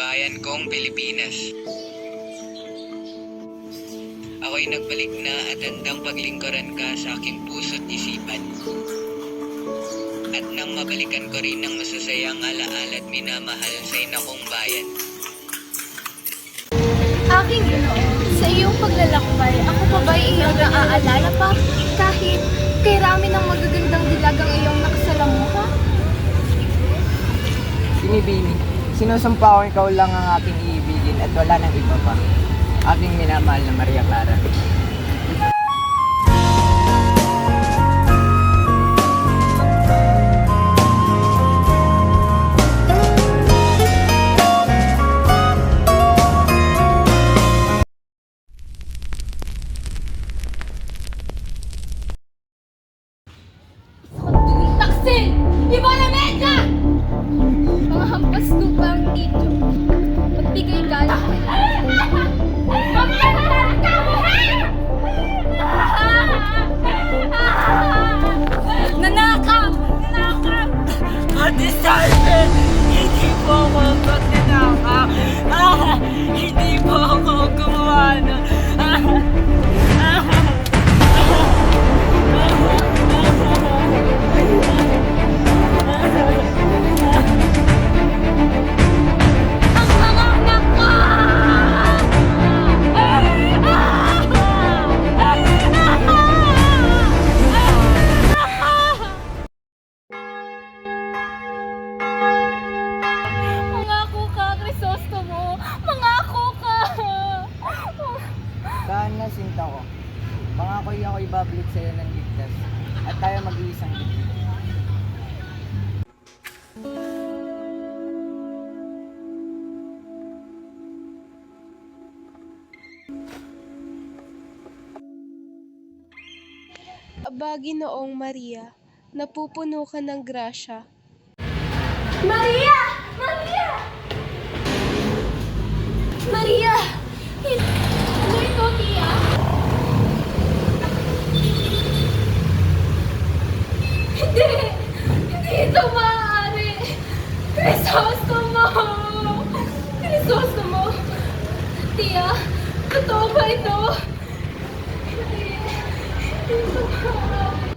bayan kong Pilipinas. Ako'y nagbalik na at handang paglingkuran ka sa aking puso't isipan. At nang mabalikan ko rin ang masasayang alaala at minamahal sa ina kong bayan. Aking Ginoo, sa iyong paglalakbay, ako pa ba'y iyong naaalala pa? Kahit kay rami ng magagandang dilagang iyong nakasalamuha? Binibini, sinusumpa ko ikaw lang ang aking iibigin at wala nang iba pa. Aking minamahal na Maria Clara. Taksin! Iba na medya! Mga hampas lupang dito. Magbigay ka ng Nanakaw! Nanakaw! Ate Salve, hindi po ako pagnanakaw. Hindi po ako gumawa na. Ang mga anak ko! Mangako ka, Crisostomo! Mangako ka! Saan na sinta ko? Pangako'y ako ibabalik sa'yo ng ligtas at tayo mag-iisang ligtas. Aba, Ginoong Maria, napupuno ka ng grasya. Maria! Maria! Maria! Ano ito, Tia? Hindi! Hindi ito maaari! Crisostomo! Crisostomo! Tia, totoo ba ito? Hindi ito maaari.